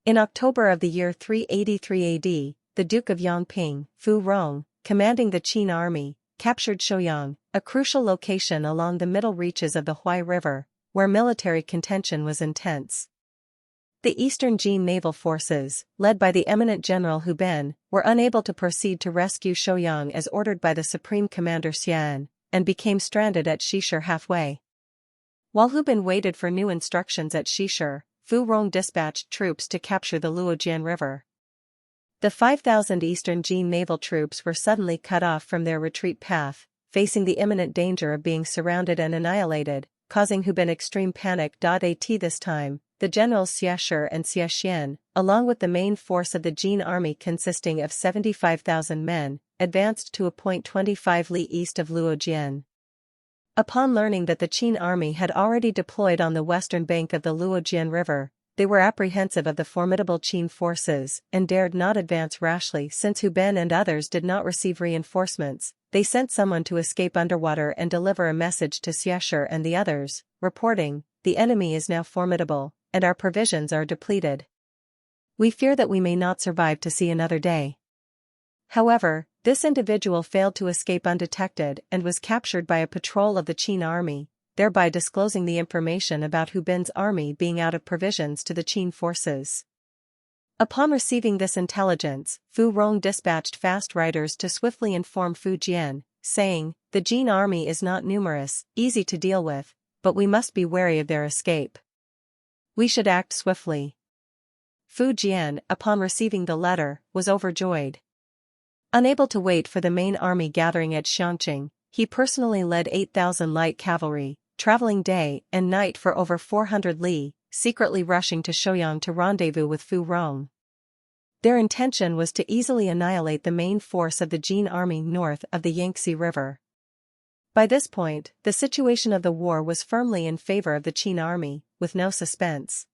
In October of the year 383 AD, the Duke of Yangping, Fu Rong, commanding the Qin army, captured Shouyang, a crucial location along the middle reaches of the Huai River, where military contention was intense. The Eastern Jin naval forces, led by the eminent General Hu Ben, were unable to proceed to rescue Shouyang as ordered by the Supreme Commander Xian, and became stranded at Shishir halfway. While Hu Ben waited for new instructions at Shishir, Fu Rong dispatched troops to capture the Luojian River. The 5,000 Eastern Jin naval troops were suddenly cut off from their retreat path, facing the imminent danger of being surrounded and annihilated, causing Hu Ben extreme panic. At this time, the generals Xia Shi and Xia Xian, along with the main force of the Jin army consisting of 75,000 men, advanced to a point 25 li east of Luojian. Upon learning that the Qin army had already deployed on the western bank of the Luojian River, they were apprehensive of the formidable Qin forces and dared not advance rashly. Since Hu Ben and others did not receive reinforcements, they sent someone to escape underwater and deliver a message to Xia Shi and the others, reporting, "The enemy is now formidable, and our provisions are depleted. We fear that we may not survive to see another day." However, this individual failed to escape undetected and was captured by a patrol of the Qin army, thereby disclosing the information about Hu Ben's army being out of provisions to the Qin forces. Upon receiving this intelligence, Fu Rong dispatched fast riders to swiftly inform Fu Jian, saying, "The Jin army is not numerous, easy to deal with, but we must be wary of their escape. We should act swiftly." Fu Jian, upon receiving the letter, was overjoyed. Unable to wait for the main army gathering at Xiangqing, he personally led 8,000 light cavalry, traveling day and night for over 400 li, secretly rushing to Shouyang to rendezvous with Fu Rong. Their intention was to easily annihilate the main force of the Jin army north of the Yangtze River. By this point, the situation of the war was firmly in favor of the Qin army, with no suspense.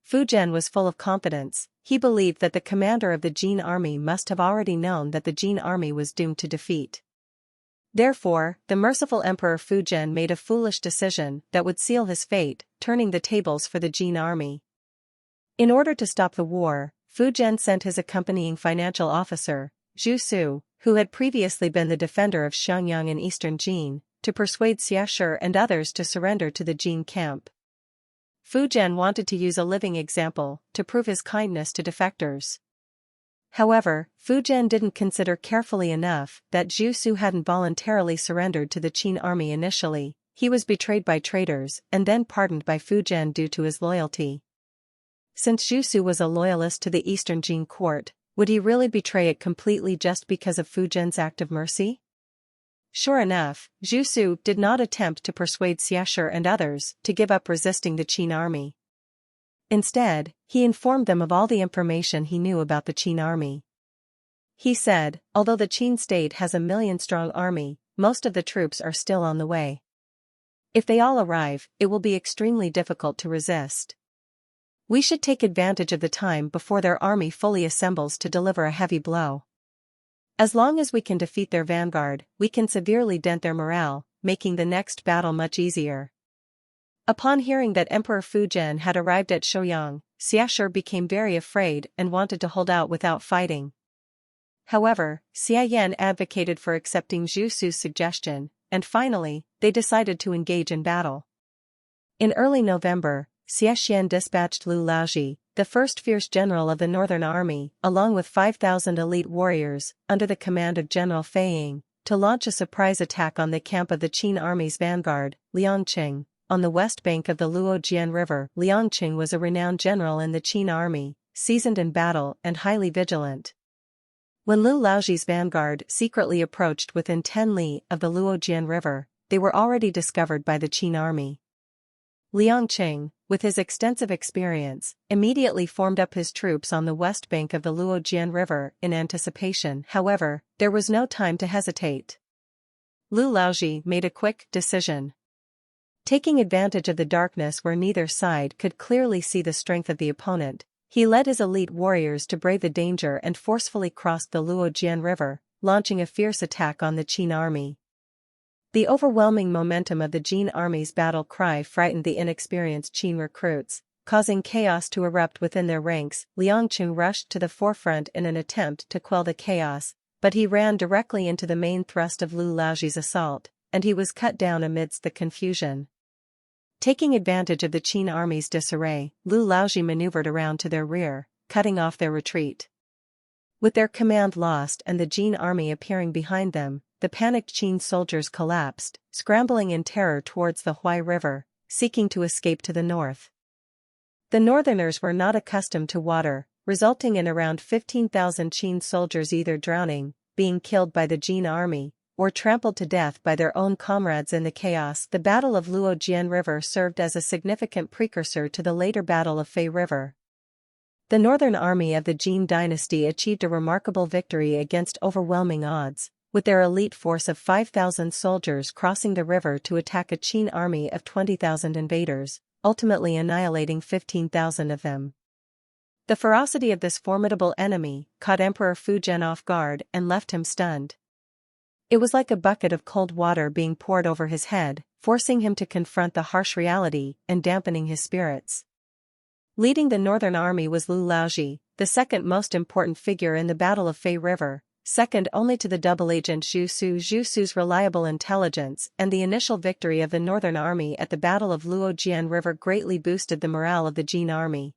Fu Jian was full of confidence. He believed that the commander of the Jin army must have already known that the Jin army was doomed to defeat. Therefore, the merciful Emperor Fu Jian made a foolish decision that would seal his fate, turning the tables for the Jin army. In order to stop the war, Fu Jian sent his accompanying financial officer, Zhu Su, who had previously been the defender of Xiangyang in eastern Jin, to persuade Xia Shi and others to surrender to the Jin camp. Fu Jian wanted to use a living example to prove his kindness to defectors. However, Fu Jian didn't consider carefully enough that Zhu Su hadn't voluntarily surrendered to the Qin army initially. He was betrayed by traitors and then pardoned by Fu Jian due to his loyalty. Since Zhu Su was a loyalist to the Eastern Jin court, would he really betray it completely just because of Fu Jian's act of mercy? Sure enough, Zhu Su did not attempt to persuade Xia Shi and others to give up resisting the Qin army. Instead, he informed them of all the information he knew about the Qin army. He said, although the Qin state has a 1,000,000-strong army, most of the troops are still on the way. If they all arrive, it will be extremely difficult to resist. We should take advantage of the time before their army fully assembles to deliver a heavy blow. As long as we can defeat their vanguard, we can severely dent their morale, making the next battle much easier. Upon hearing that Emperor Fu Jian had arrived at Shouyang, Xia Shi became very afraid and wanted to hold out without fighting. However, Xia Yan advocated for accepting Zhu Su's suggestion, and finally, they decided to engage in battle. In early November, Xia Xian dispatched Lu Laoji, the first fierce general of the Northern Army, along with 5,000 elite warriors, under the command of General Feiying, to launch a surprise attack on the camp of the Qin army's vanguard, Liangqing, on the west bank of the Luojian River. Liangqing was a renowned general in the Qin army, seasoned in battle and highly vigilant. When Lu Laoji's vanguard secretly approached within 10 li of the Luojian River, they were already discovered by the Qin army. Liangqing, with his extensive experience, immediately formed up his troops on the west bank of the Luojian River in anticipation. However, there was no time to hesitate. Lu Laoji made a quick decision. Taking advantage of the darkness where neither side could clearly see the strength of the opponent, he led his elite warriors to brave the danger and forcefully crossed the Luojian River, launching a fierce attack on the Qin army. The overwhelming momentum of the Jin army's battle cry frightened the inexperienced Qin recruits, causing chaos to erupt within their ranks. Liang Qun rushed to the forefront in an attempt to quell the chaos, but he ran directly into the main thrust of Lu Laoji's assault, and he was cut down amidst the confusion. Taking advantage of the Qin army's disarray, Lu Laoji maneuvered around to their rear, cutting off their retreat. With their command lost and the Jin army appearing behind them, the panicked Qin soldiers collapsed, scrambling in terror towards the Huai River, seeking to escape to the north. The northerners were not accustomed to water, resulting in around 15,000 Qin soldiers either drowning, being killed by the Jin army, or trampled to death by their own comrades in the chaos. The Battle of Luojian River served as a significant precursor to the later Battle of Fei River. The northern army of the Jin dynasty achieved a remarkable victory against overwhelming odds, with their elite force of 5,000 soldiers crossing the river to attack a Qin army of 20,000 invaders, ultimately annihilating 15,000 of them. The ferocity of this formidable enemy caught Emperor Fuzhen off guard and left him stunned. It was like a bucket of cold water being poured over his head, forcing him to confront the harsh reality and dampening his spirits. Leading the northern army was Lu Laoji, the second most important figure in the Battle of Fei River, second only to the double agent Zhu Su. Zhu Su's reliable intelligence and the initial victory of the northern army at the Battle of Luojian River greatly boosted the morale of the Jin army.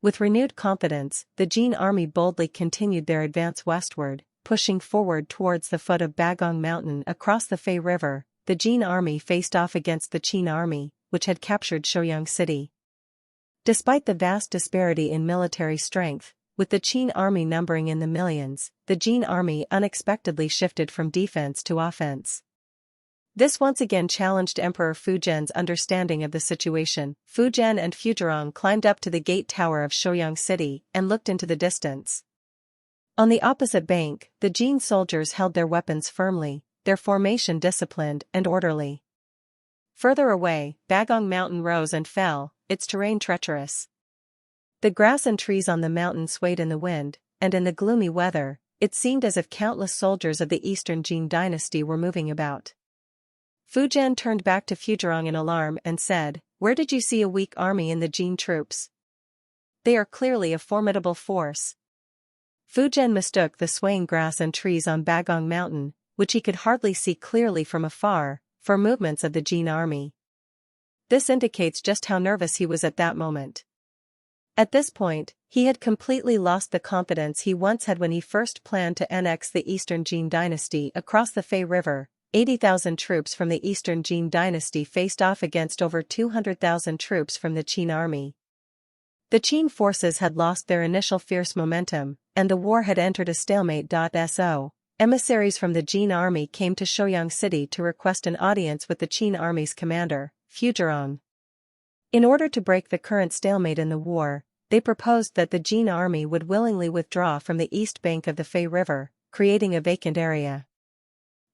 With renewed confidence, the Jin army boldly continued their advance westward, pushing forward towards the foot of Bagong Mountain. Across the Fei River, the Jin army faced off against the Qin army, which had captured Shouyang City. Despite the vast disparity in military strength, with the Qin army numbering in the millions, the Jin army unexpectedly shifted from defense to offense. This once again challenged Emperor Fuzhen's understanding of the situation. Fuzhen and Fuzhirong climbed up to the gate tower of Shouyang City and looked into the distance. On the opposite bank, the Jin soldiers held their weapons firmly, their formation disciplined and orderly. Further away, Bagong Mountain rose and fell, its terrain treacherous. The grass and trees on the mountain swayed in the wind, and in the gloomy weather, it seemed as if countless soldiers of the eastern Jin dynasty were moving about. Fuzhen turned back to Fuzhirong in alarm and said, "Where did you see a weak army in the Jin troops? They are clearly a formidable force." Fuzhen mistook the swaying grass and trees on Bagong Mountain, which he could hardly see clearly from afar, for movements of the Jin army. This indicates just how nervous he was at that moment. At this point, he had completely lost the confidence he once had when he first planned to annex the eastern Jin dynasty across the Fei River. 80,000 troops from the eastern Jin dynasty faced off against over 200,000 troops from the Qin army. The Qin forces had lost their initial fierce momentum, and the war had entered a stalemate. So, emissaries from the Jin army came to Shouyang City to request an audience with the Qin army's commander, Fuzhirong. In order to break the current stalemate in the war, they proposed that the Jin army would willingly withdraw from the east bank of the Fei River, creating a vacant area.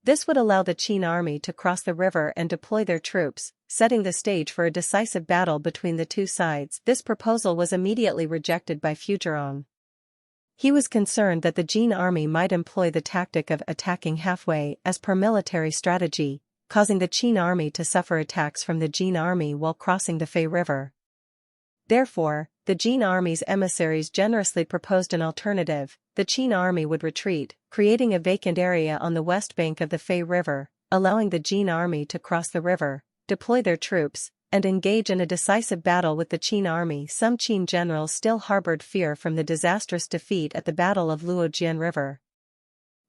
This would allow the Qin army to cross the river and deploy their troops, setting the stage for a decisive battle between the two sides. This proposal was immediately rejected by Fuzhirong. He was concerned that the Jin army might employ the tactic of attacking halfway as per military strategy, causing the Qin army to suffer attacks from the Jin army while crossing the Fei River. Therefore, the Jin army's emissaries generously proposed an alternative. The Qin army would retreat, creating a vacant area on the west bank of the Fei River, allowing the Jin army to cross the river, deploy their troops, and engage in a decisive battle with the Qin army. Some Qin generals still harbored fear from the disastrous defeat at the Battle of Luojian River.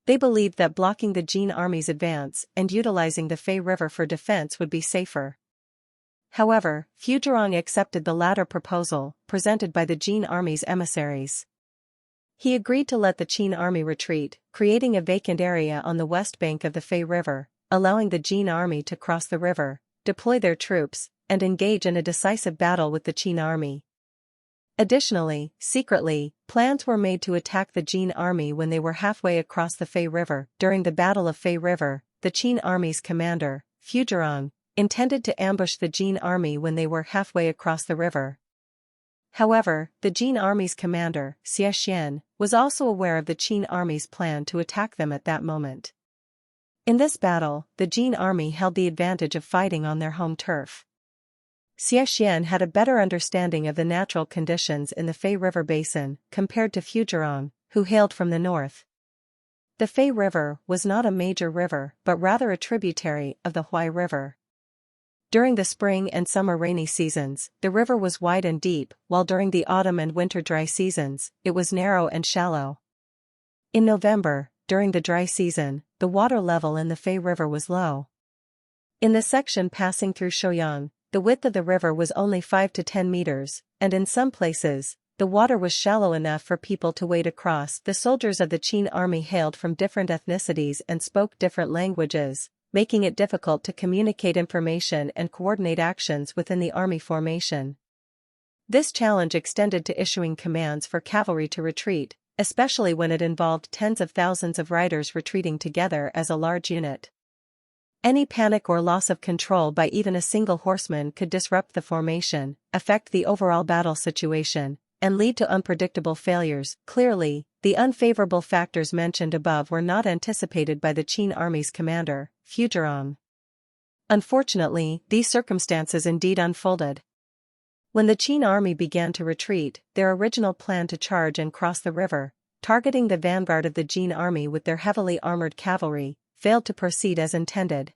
They believed that blocking the Jin army's advance and utilizing the Fei River for defense would be safer. However, Fuzhirong accepted the latter proposal, presented by the Jin army's emissaries. He agreed to let the Qin army retreat, creating a vacant area on the west bank of the Fei River, allowing the Jin army to cross the river, deploy their troops, and engage in a decisive battle with the Qin army. Additionally, secretly, plans were made to attack the Jin army when they were halfway across the Fei River. During the Battle of Fei River, the Qin army's commander, Fuzhirong, intended to ambush the Jin army when they were halfway across the river. However, the Jin army's commander, Xie Xian, was also aware of the Qin army's plan to attack them at that moment. In this battle, the Jin army held the advantage of fighting on their home turf. Xie Xian had a better understanding of the natural conditions in the Fei River basin compared to Fu Zhirong, who hailed from the north. The Fei River was not a major river but rather a tributary of the Huai River. During the spring and summer rainy seasons, the river was wide and deep, while during the autumn and winter dry seasons, it was narrow and shallow. In November, during the dry season, the water level in the Fei River was low. In the section passing through Shouyang, the width of the river was only 5 to 10 meters, and in some places, the water was shallow enough for people to wade across. The soldiers of the Qin army hailed from different ethnicities and spoke different languages, making it difficult to communicate information and coordinate actions within the army formation. This challenge extended to issuing commands for cavalry to retreat, especially when it involved tens of thousands of riders retreating together as a large unit. Any panic or loss of control by even a single horseman could disrupt the formation, affect the overall battle situation, and lead to unpredictable failures. Clearly, the unfavorable factors mentioned above were not anticipated by the Qin army's commander, Fu Zhirong. Unfortunately, these circumstances indeed unfolded. When the Qin army began to retreat, their original plan to charge and cross the river, targeting the vanguard of the Jin army with their heavily armored cavalry, failed to proceed as intended.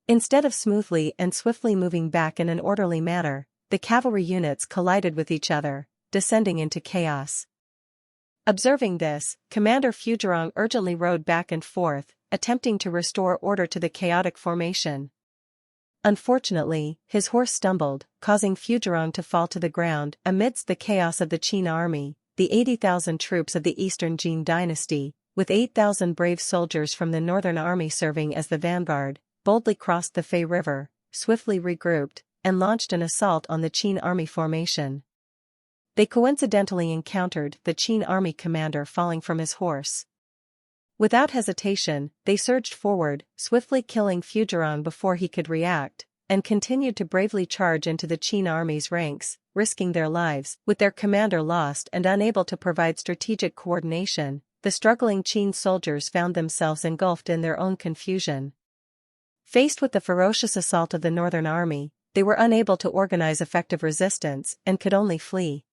Instead of smoothly and swiftly moving back in an orderly manner, the cavalry units collided with each other, descending into chaos. Observing this, Commander Fu Zhirong urgently rode back and forth, attempting to restore order to the chaotic formation. Unfortunately, his horse stumbled, causing Fu Zhirong to fall to the ground. Amidst the chaos of the Qin army, the 80,000 troops of the Eastern Jin dynasty, with 8,000 brave soldiers from the Northern Army serving as the vanguard, boldly crossed the Fei River, swiftly regrouped, and launched an assault on the Qin army formation. They coincidentally encountered the Qin army commander falling from his horse. Without hesitation, they surged forward, swiftly killing Fu Zhirong before he could react, and continued to bravely charge into the Qin army's ranks, risking their lives. With their commander lost and unable to provide strategic coordination, the struggling Qin soldiers found themselves engulfed in their own confusion. Faced with the ferocious assault of the Northern Army, they were unable to organize effective resistance and could only flee.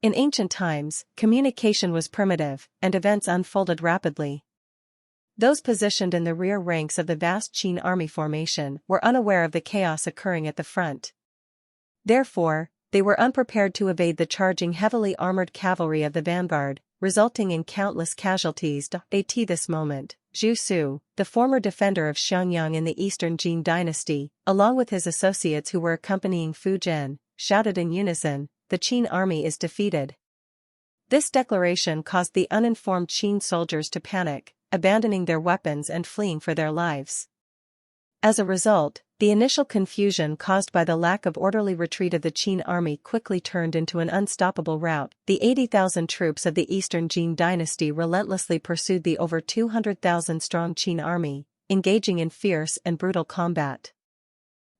In ancient times, communication was primitive, and events unfolded rapidly. Those positioned in the rear ranks of the vast Qin army formation were unaware of the chaos occurring at the front. Therefore, they were unprepared to evade the charging heavily armored cavalry of the vanguard, resulting in countless casualties. At this moment, Zhu Su, the former defender of Xiangyang in the Eastern Jin dynasty, along with his associates who were accompanying Fu Zhen, shouted in unison, "The Qin army is defeated." This declaration caused the uninformed Qin soldiers to panic, abandoning their weapons and fleeing for their lives. As a result, the initial confusion caused by the lack of orderly retreat of the Qin army quickly turned into an unstoppable rout. The 80,000 troops of the Eastern Jin dynasty relentlessly pursued the over 200,000 strong Qin army, engaging in fierce and brutal combat.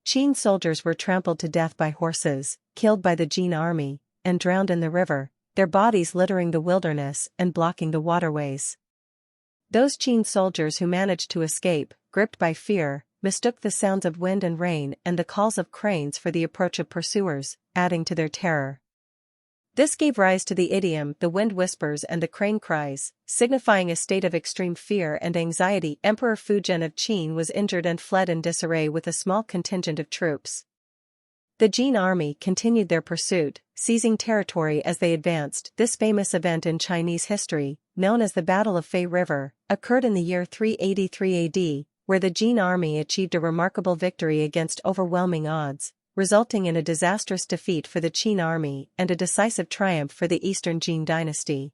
Qin soldiers were trampled to death by horses, killed by the Jin army, and drowned in the river, their bodies littering the wilderness and blocking the waterways. Those Qin soldiers who managed to escape, gripped by fear, mistook the sounds of wind and rain and the calls of cranes for the approach of pursuers, adding to their terror. This gave rise to the idiom "the wind whispers and the crane cries," signifying a state of extreme fear and anxiety. Emperor Fuzhen of Qin was injured and fled in disarray with a small contingent of troops. The Jin army continued their pursuit, seizing territory as they advanced. This famous event in Chinese history, known as the Battle of Fei River, occurred in the year 383 AD, where the Jin army achieved a remarkable victory against overwhelming odds, resulting in a disastrous defeat for the Qin army and a decisive triumph for the Eastern Jin dynasty.